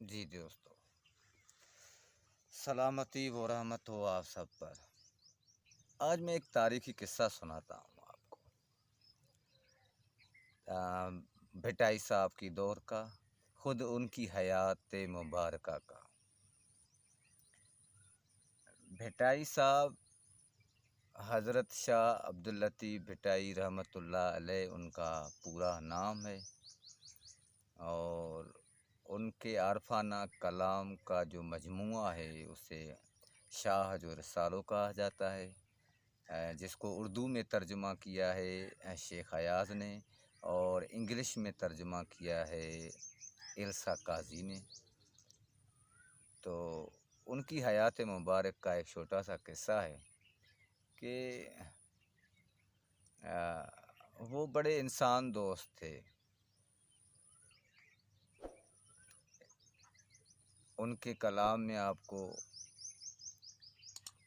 जी दोस्तों, सलामती व रहमत हो आप सब पर। आज मैं एक तारीखी किस्सा सुनाता हूँ आपको। भिटाई साहब की दौर का, खुद उनकी हयात मुबारका का। भिटाई साहब हज़रत शाह अब्दुल लतीफ़ भिटाई रहमतुल्लाह अलैह उनका पूरा नाम है। और उनके आरफाना कलाम का जो मजमुआ है उसे शाह जो रसालो कहा जाता है, जिसको उर्दू में तर्जुमा किया है शेख अयाज़ ने, और इंग्लिश में तर्जुमा किया है इल्सा काजी ने। तो उनकी हयात मुबारक का एक छोटा सा किस्सा है कि वो बड़े इंसान दोस्त थे। उनके कलाम में आपको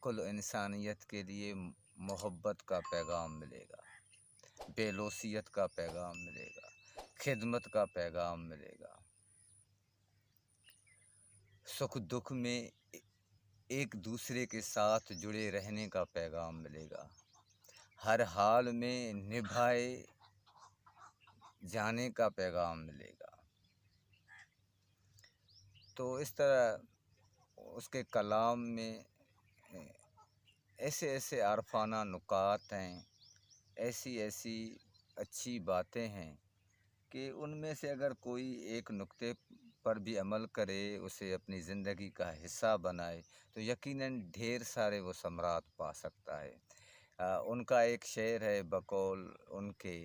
कुल इंसानियत के लिए मोहब्बत का पैगाम मिलेगा, बेलौसियत का पैगाम मिलेगा, खिदमत का पैगाम मिलेगा, सुख दुख में एक दूसरे के साथ जुड़े रहने का पैगाम मिलेगा, हर हाल में निभाए जाने का पैगाम मिलेगा। तो इस तरह उसके कलाम में ऐसे ऐसे आरफाना नुकात हैं, ऐसी ऐसी अच्छी बातें हैं कि उनमें से अगर कोई एक नुक्ते पर भी अमल करे, उसे अपनी ज़िंदगी का हिस्सा बनाए, तो यकीनन ढेर सारे वो समरात पा सकता है। उनका एक शेर है, बकौल उनके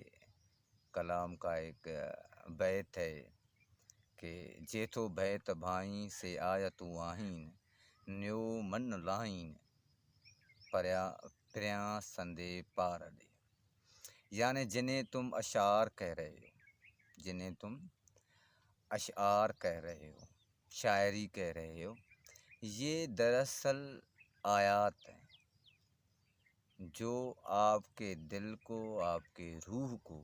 कलाम का एक बैत है कि जेठो बैत भाई से आयत वाहीन न्यो मन लाइन पर्या प्रिया संदे पार दे। यानी जिन्हें तुम अशार कह रहे हो, जिन्हें तुम अशआर कह रहे हो, शायरी कह रहे हो, ये दरअसल आयात हैं जो आपके दिल को, आपके रूह को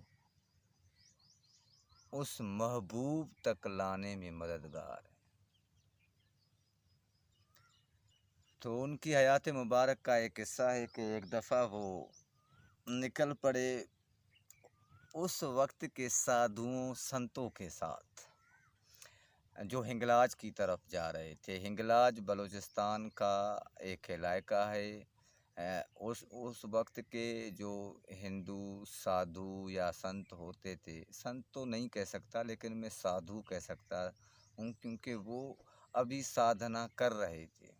उस महबूब तक लाने में मददगार है। तो उनकी हयात मुबारक का एक किस्सा है कि एक दफ़ा वो निकल पड़े उस वक्त के साधुओं संतों के साथ, जो हिंगलाज की तरफ जा रहे थे। हिंगलाज बलूचिस्तान का एक इलाका है। उस वक्त के जो हिंदू साधु या संत होते थे, संत तो नहीं कह सकता लेकिन मैं साधु कह सकता हूँ, क्योंकि वो अभी साधना कर रहे थे,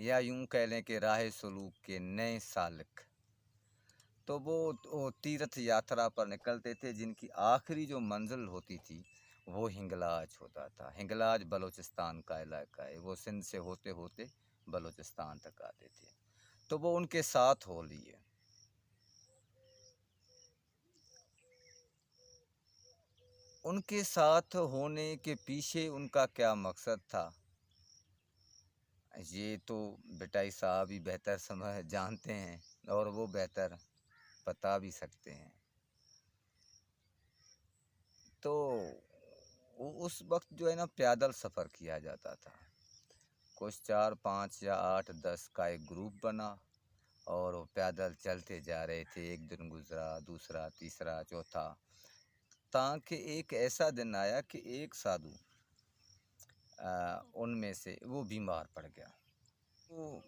या यूं कह लें कि राह सलूक के नए सालिक। तो वो तीर्थ यात्रा पर निकलते थे, जिनकी आखिरी जो मंजिल होती थी वो हिंगलाज होता था। हिंगलाज बलूचिस्तान का इलाका है, वो सिंध से होते होते बलूचिस्तान तक आते थे। तो वो उनके साथ हो लिए। उनके साथ होने के पीछे उनका क्या मकसद था, ये तो भिटाई साहब ही बेहतर समझ जानते हैं, और वो बेहतर बता भी सकते हैं। तो उस वक्त जो है ना, पैदल सफ़र किया जाता था। कुछ 4, 5 या 8, 10 का एक ग्रुप बना और वो पैदल चलते जा रहे थे। एक दिन गुज़रा, दूसरा, तीसरा, चौथा, ताकि एक ऐसा दिन आया कि एक साधु उनमें से वो बीमार पड़ गया। वो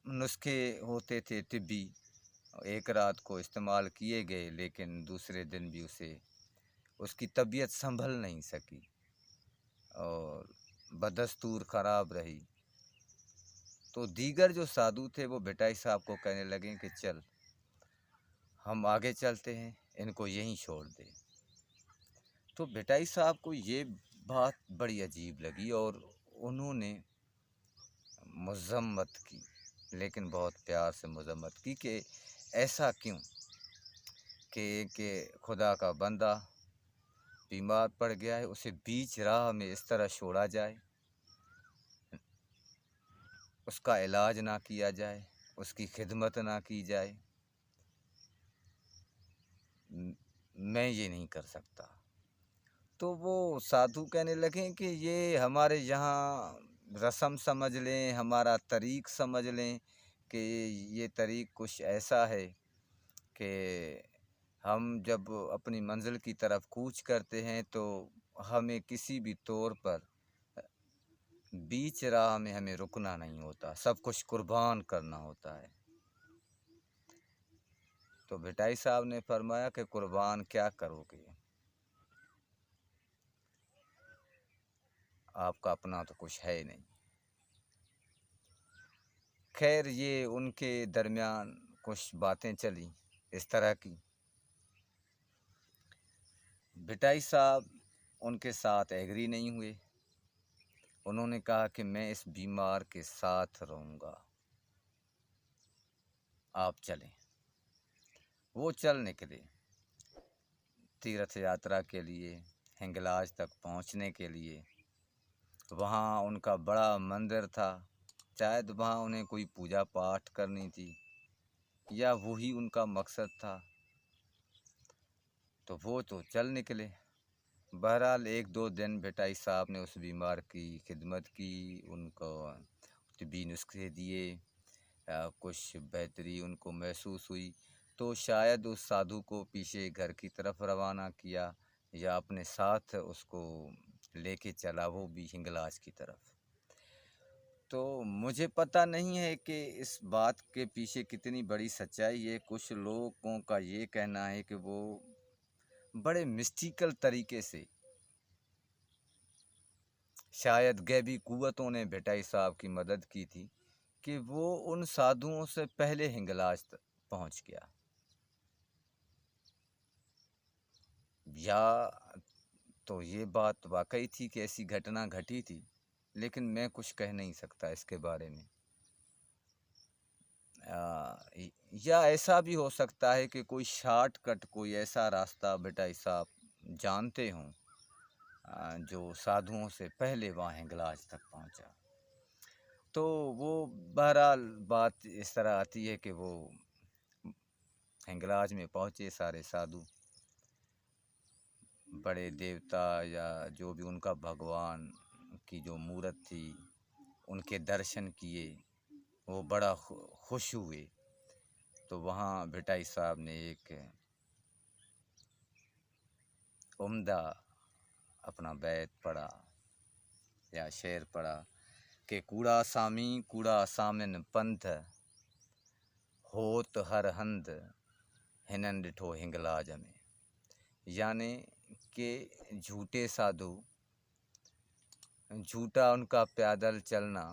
नुस्खे होते थे तिब्बी, एक रात को इस्तेमाल किए गए, लेकिन दूसरे दिन भी उसकी तबीयत संभल नहीं सकी और बदस्तूर ख़राब रही। तो दीगर जो साधु थे वो भिटाई साहब को कहने लगे कि चल हम आगे चलते हैं, इनको यहीं छोड़ दे। तो भिटाई साहब को ये बात बड़ी अजीब लगी और उन्होंने मज़म्मत की, लेकिन बहुत प्यार से मज़म्मत की कि ऐसा क्यों, कि खुदा का बंदा बीमार पड़ गया है, उसे बीच राह में इस तरह छोड़ा जाए, उसका इलाज ना किया जाए, उसकी खिदमत ना की जाए। मैं ये नहीं कर सकता। तो वो साधु कहने लगे कि ये हमारे यहाँ रस्म समझ लें, हमारा तरीक़ समझ लें कि ये तरीक़ कुछ ऐसा है कि हम जब अपनी मंज़िल की तरफ कूच करते हैं तो हमें किसी भी तौर पर बीच राह में हमें रुकना नहीं होता, सब कुछ कुर्बान करना होता है। तो भिटाई साहब ने फरमाया कि कुर्बान क्या करोगे? आपका अपना तो कुछ है ही नहीं। खैर ये उनके दरमियान कुछ बातें चली इस तरह की। भिटाई साहब उनके साथ एग्री नहीं हुए। उन्होंने कहा कि मैं इस बीमार के साथ रहूँगा, आप चलें। वो चल निकले तीर्थ यात्रा के लिए, हिंगलाज तक पहुँचने के लिए। वहाँ उनका बड़ा मंदिर था, शायद वहाँ उन्हें कोई पूजा पाठ करनी थी या वही उनका मकसद था, तो वो तो चल निकले। बहरहाल 1-2 दिन भिटाई साहब ने उस बीमार की खिदमत की, उनको तिब्बी नुस्खे दिए, कुछ बेहतरी उनको महसूस हुई, तो शायद उस साधु को पीछे घर की तरफ रवाना किया या अपने साथ उसको लेके चला वो भी हिंगलाज की तरफ। तो मुझे पता नहीं है कि इस बात के पीछे कितनी बड़ी सच्चाई है। कुछ लोगों का ये कहना है कि वो बड़े मिस्टिकल तरीके से शायद गैबी कुव्वतों ने भिटाई साहब की मदद की थी कि वो उन साधुओं से पहले हिंगलाज तक पहुंच गया, या तो ये बात वाकई थी कि ऐसी घटना घटी थी, लेकिन मैं कुछ कह नहीं सकता इसके बारे में। या ऐसा भी हो सकता है कि कोई शॉर्टकट, कोई ऐसा रास्ता भिटाई साहब जानते हों जो साधुओं से पहले वहाँ हिंगलाज तक पहुँचा। तो वो बहरहाल बात इस तरह आती है कि वो हिंगलाज में पहुँचे सारे साधु, बड़े देवता या जो भी उनका भगवान की जो मूरत थी, उनके दर्शन किए, वो बड़ा खुश हुए। तो वहाँ भिटाई साहब ने एक उम्दा अपना बैत पढ़ा या शेर पढ़ा कि कूड़ा सामी कूड़ा सामिन पंथ होत हर हंद हिनन डिठो हिंगलाज में। यानी कि झूठे साधु, झूठा उनका पैदल चलना,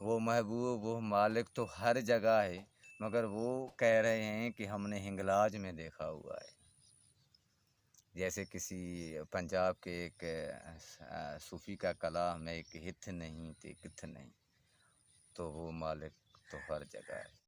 वो महबूब वो मालिक तो हर जगह है, मगर वो कह रहे हैं कि हमने हिंगलाज में देखा हुआ है। जैसे किसी पंजाब के एक सूफ़ी का कलाम है कि हित नहीं ते किथ नहीं, तो वो मालिक तो हर जगह है।